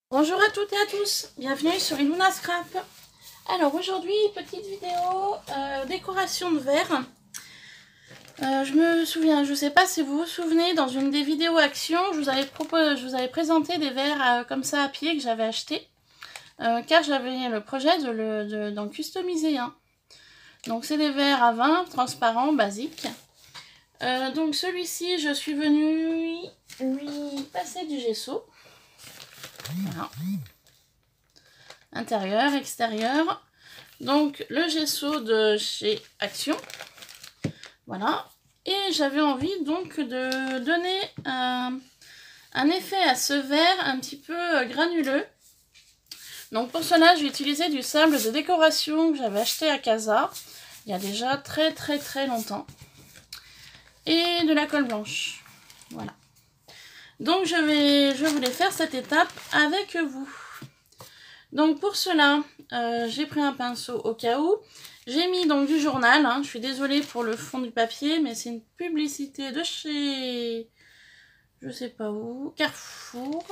Bonjour à toutes et à tous, bienvenue sur Iluna Scrap. Alors aujourd'hui, petite vidéo décoration de verre. Je me souviens, je sais pas si vous vous souvenez, dans une des vidéos action, je vous avais présenté des verres comme ça à pied que j'avais acheté. Car j'avais le projet d'en customiser un. Donc c'est des verres à vin transparents, basiques. Donc celui-ci, je suis venue lui passer du gesso. Voilà. Intérieur, extérieur. Donc le gesso de chez Action. Voilà. Et j'avais envie donc de donner un effet à ce verre un petit peu granuleux. Donc pour cela, j'ai utilisé du sable de décoration que j'avais acheté à Casa il y a déjà très longtemps. Et de la colle blanche. Voilà. Donc je voulais faire cette étape avec vous. Donc pour cela, j'ai pris un pinceau au cas où. J'ai mis donc du journal. Hein. Je suis désolée pour le fond du papier, mais c'est une publicité de chez... je sais pas où. Carrefour.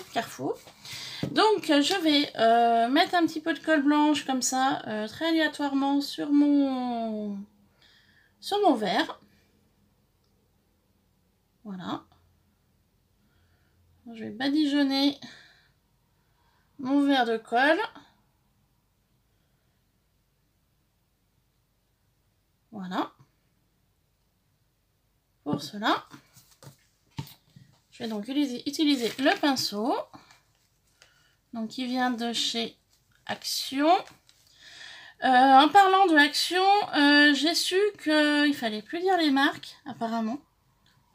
Donc je vais mettre un petit peu de colle blanche comme ça, très aléatoirement sur mon verre. Voilà. Je vais badigeonner mon verre de colle. Voilà. Pour cela, je vais donc utiliser le pinceau. Donc qui vient de chez Action. En parlant de Action, j'ai su qu'il fallait plus dire les marques, apparemment,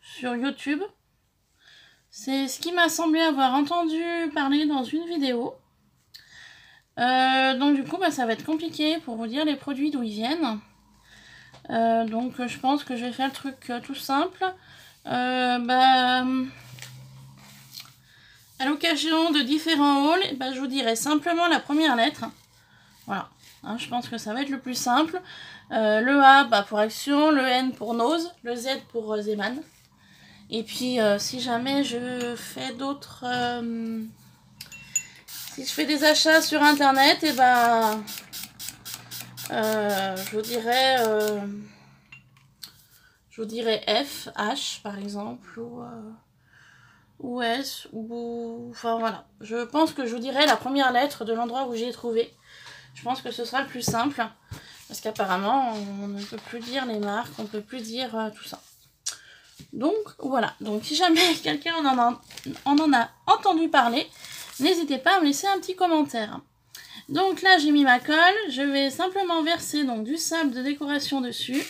sur YouTube. C'est ce qui m'a semblé avoir entendu parler dans une vidéo. Donc du coup, ça va être compliqué pour vous dire les produits d'où ils viennent. Donc je pense que je vais faire le truc tout simple. À l'occasion de différents hauls, je vous dirai simplement la première lettre. Voilà, hein, je pense que ça va être le plus simple. Le A pour Action, le N pour Nose, le Z pour Zeman. Et puis si jamais je fais d'autres... si je fais des achats sur internet, et je vous dirais F, H par exemple, ou S, ou... enfin voilà. Je pense que je vous dirai la première lettre de l'endroit où j'ai trouvé. Je pense que ce sera le plus simple. Parce qu'apparemment, on ne peut plus dire les marques, on ne peut plus dire tout ça. Donc voilà. Donc si jamais quelqu'un en a entendu parler, n'hésitez pas à me laisser un petit commentaire. Donc là, j'ai mis ma colle. Je vais simplement verser donc du sable de décoration dessus.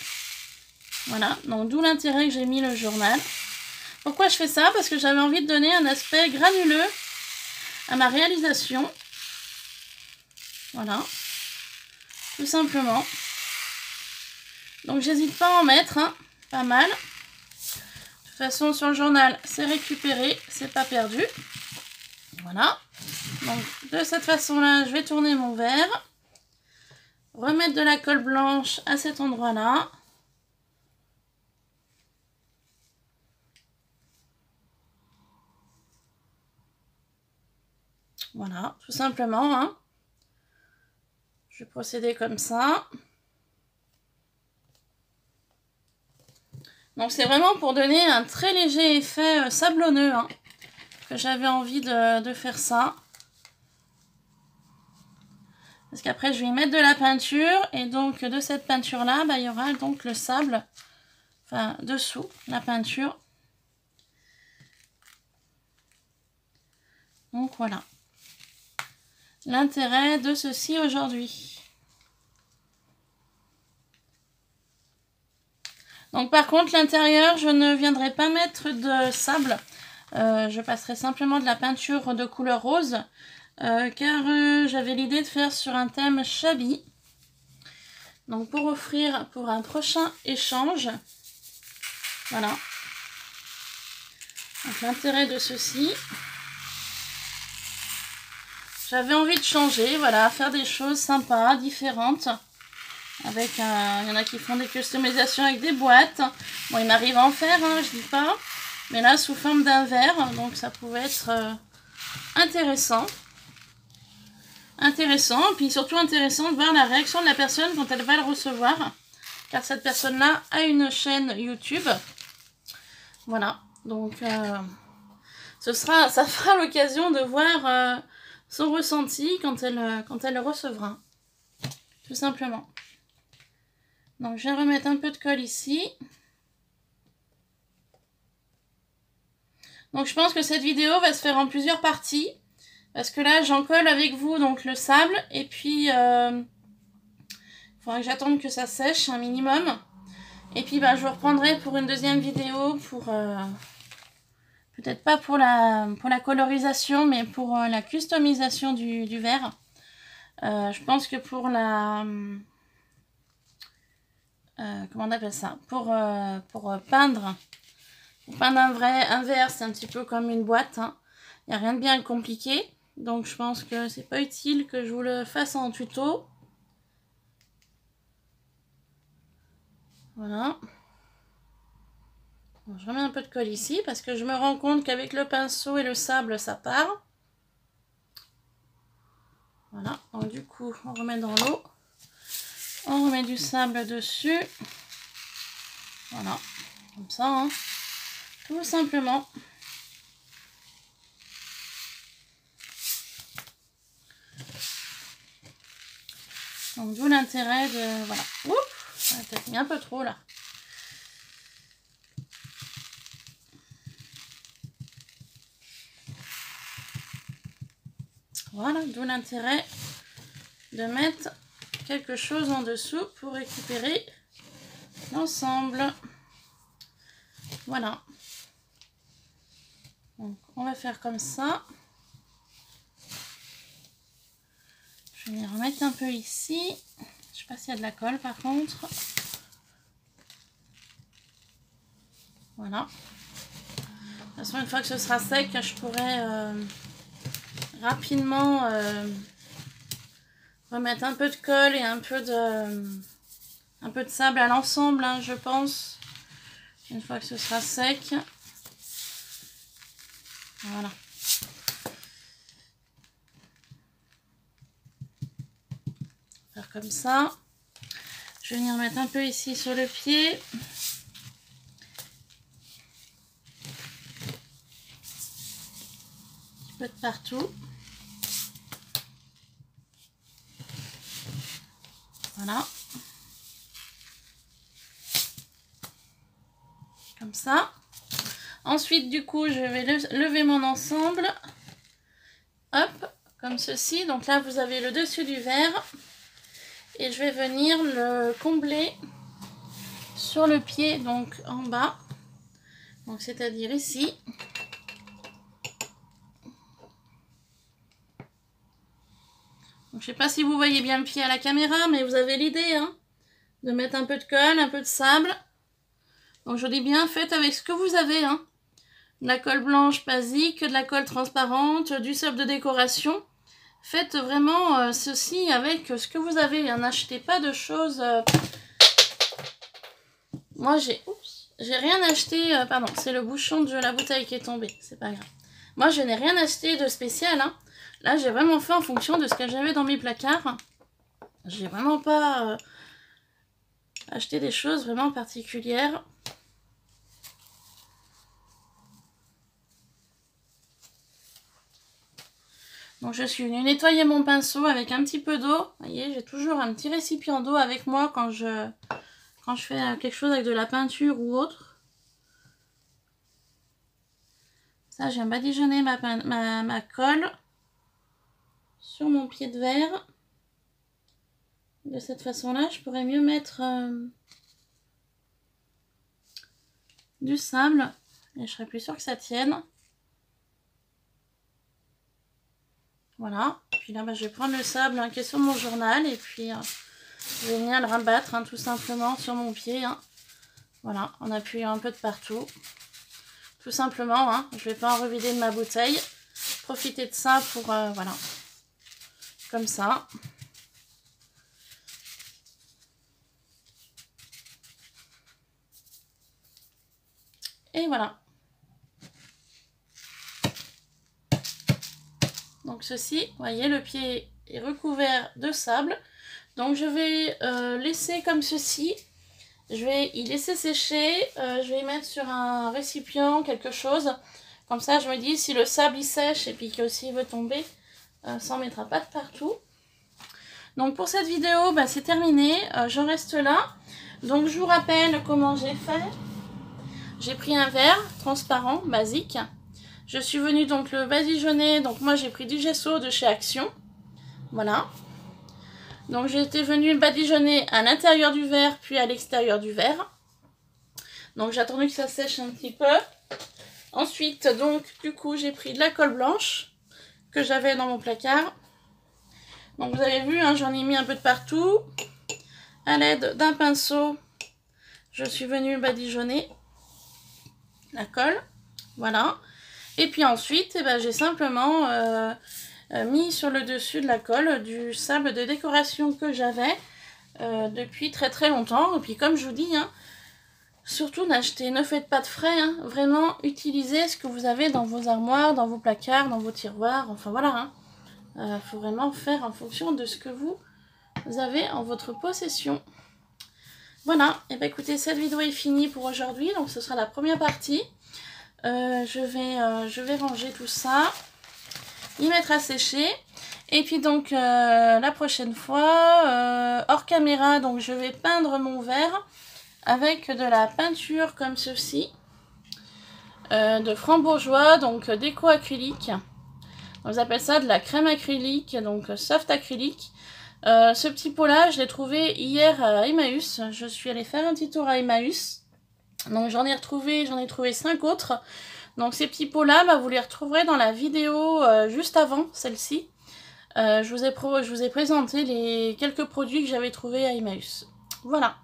Voilà. Donc d'où l'intérêt que j'ai mis le journal. Pourquoi je fais ça? Parce que j'avais envie de donner un aspect granuleux à ma réalisation. Voilà. Tout simplement. Donc j'hésite pas à en mettre, hein, pas mal. De toute façon, sur le journal, c'est récupéré, c'est pas perdu. Voilà. Donc de cette façon-là, je vais tourner mon verre. Remettre de la colle blanche à cet endroit-là. Voilà, tout simplement, hein. Je vais procéder comme ça. Donc c'est vraiment pour donner un très léger effet sablonneux, hein, que j'avais envie de faire ça. Parce qu'après je vais y mettre de la peinture et donc de cette peinture là, il y aura donc le sable, enfin dessous la peinture. Donc voilà. L'intérêt de ceci aujourd'hui. Donc par contre l'intérieur, je ne viendrai pas mettre de sable. Je passerai simplement de la peinture de couleur rose. Car j'avais l'idée de faire sur un thème shabby. Donc pour offrir pour un prochain échange. Voilà. Donc l'intérêt de ceci. J'avais envie de changer, voilà, faire des choses sympas, différentes. Avec il y en a qui font des customisations avec des boîtes. Bon, il m'arrive à en faire, hein, je dis pas. Mais là, sous forme d'un verre, donc ça pouvait être intéressant. intéressant. Puis surtout intéressant de voir la réaction de la personne quand elle va le recevoir. Car cette personne-là a une chaîne YouTube. Voilà. Donc, ça fera l'occasion de voir son ressenti quand elle le recevra. Tout simplement. Donc, je vais remettre un peu de colle ici. Donc, je pense que cette vidéo va se faire en plusieurs parties. Parce que là, j'en colle avec vous donc le sable. Et puis, il faudra que j'attende que ça sèche un minimum. Et puis, je vous reprendrai pour une deuxième vidéo pour... peut-être pas pour la colorisation, mais pour la customisation du verre. Je pense que pour la... comment on appelle ça? Pour peindre un verre, c'est un petit peu comme une boîte. Hein. Il n'y a rien de bien compliqué. Donc je pense que c'est pas utile que je vous le fasse en tuto. Voilà. Bon, je remets un peu de colle ici parce que je me rends compte qu'avec le pinceau et le sable, ça part. Voilà. Donc du coup, on remet dans l'eau. On remet du sable dessus. Voilà. Comme ça, hein. Tout simplement. Donc d'où l'intérêt de... Voilà. Oups, j'en ai peut-être mis un peu trop là. Voilà, d'où l'intérêt de mettre quelque chose en dessous pour récupérer l'ensemble. Voilà. Donc on va faire comme ça. Je vais venir remettre un peu ici. Je sais pas s'il y a de la colle par contre. Voilà. De toute façon, une fois que ce sera sec, je pourrai rapidement remettre un peu de colle et un peu de sable à l'ensemble, hein, je pense. Une fois que ce sera sec. Voilà. Faire comme ça. Je vais venir mettre un peu ici sur le pied. Un petit peu de partout. Voilà. Comme ça. Ensuite, du coup, je vais lever mon ensemble. Hop, comme ceci. Donc là, vous avez le dessus du verre. Et je vais venir le combler sur le pied, donc en bas. Donc, c'est-à-dire ici. Donc, je sais pas si vous voyez bien le pied à la caméra, mais vous avez l'idée, hein, de mettre un peu de colle, un peu de sable. Donc, je dis bien, faites avec ce que vous avez, hein. De la colle blanche basique, de la colle transparente, du sable de décoration. Faites vraiment ceci avec ce que vous avez. N'achetez pas de choses... Moi, j'ai rien acheté... pardon, c'est le bouchon de la bouteille qui est tombé. C'est pas grave. Moi, je n'ai rien acheté de spécial. Hein. Là, j'ai vraiment fait en fonction de ce que j'avais dans mes placards. J'ai vraiment pas acheté des choses vraiment particulières. Donc je suis venue nettoyer mon pinceau avec un petit peu d'eau. Vous voyez, j'ai toujours un petit récipient d'eau avec moi quand je fais quelque chose avec de la peinture ou autre. Ça, j'aime badigeonner ma colle sur mon pied de verre. De cette façon-là, je pourrais mieux mettre du sable et je serais plus sûre que ça tienne. Voilà, puis là je vais prendre le sable hein, qui est sur mon journal et puis je vais venir le rabattre hein, tout simplement sur mon pied. Hein. Voilà, en appuyant un peu de partout. Tout simplement, hein, je ne vais pas en revider de ma bouteille. Profitez de ça pour, voilà, comme ça. Et voilà. Donc ceci, vous voyez, le pied est recouvert de sable. Donc je vais laisser comme ceci. Je vais y laisser sécher. Je vais y mettre sur un récipient, quelque chose. Comme ça, je me dis, si le sable il sèche et puis que s'il veut tomber, ça n'en mettra pas de partout. Donc pour cette vidéo, bah, c'est terminé. J'en reste là. Donc je vous rappelle comment j'ai fait. J'ai pris un verre transparent, basique. Je suis venue donc le badigeonner. Donc moi j'ai pris du gesso de chez Action. Voilà. Donc j'ai été venue le badigeonner à l'intérieur du verre puis à l'extérieur du verre. Donc j'ai attendu que ça sèche un petit peu. Ensuite donc du coup j'ai pris de la colle blanche que j'avais dans mon placard. Donc vous avez vu, hein, j'en ai mis un peu de partout. À l'aide d'un pinceau, je suis venue badigeonner la colle. Voilà. Et puis ensuite, eh ben, j'ai simplement mis sur le dessus de la colle du sable de décoration que j'avais depuis très très longtemps. Et puis comme je vous dis, hein, surtout ne faites pas de frais. Hein, vraiment, utilisez ce que vous avez dans vos armoires, dans vos placards, dans vos tiroirs. Enfin voilà. Hein. Faut vraiment faire en fonction de ce que vous avez en votre possession. Voilà, et bien écoutez, cette vidéo est finie pour aujourd'hui, donc ce sera la première partie. Je vais ranger tout ça, y mettre à sécher. Et puis donc la prochaine fois, hors caméra, donc je vais peindre mon verre avec de la peinture comme ceci, de Franc-Bourgeois, donc déco acrylique. On appelle ça de la crème acrylique, donc soft acrylique. Ce petit pot là, je l'ai trouvé hier à Emmaüs. Je suis allée faire un petit tour à Emmaüs. Donc j'en ai trouvé 5 autres. Donc ces petits pots là, bah, vous les retrouverez dans la vidéo juste avant celle-ci. Je vous ai présenté les quelques produits que j'avais trouvés à Emmaüs. Voilà.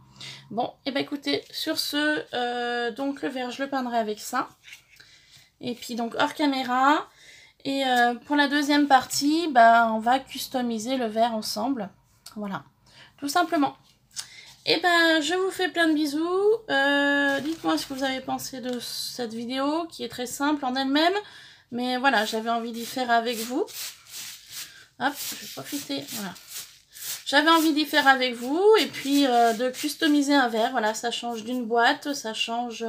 Bon, et bah écoutez, sur ce, donc le verre je le peindrai avec ça. Et puis donc hors caméra. Et pour la deuxième partie, bah, on va customiser le verre ensemble. Voilà, tout simplement. Et ben, je vous fais plein de bisous. Dites-moi ce que vous avez pensé de cette vidéo, qui est très simple en elle-même. Mais voilà, j'avais envie d'y faire avec vous. Hop, je vais profiter, voilà. J'avais envie d'y faire avec vous, et puis de customiser un verre. Voilà, ça change d'une boîte, ça change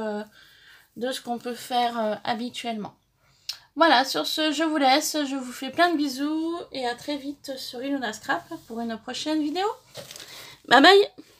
de ce qu'on peut faire habituellement. Voilà, sur ce, je vous laisse, je vous fais plein de bisous et à très vite sur Ilona Scrap pour une prochaine vidéo. Bye bye!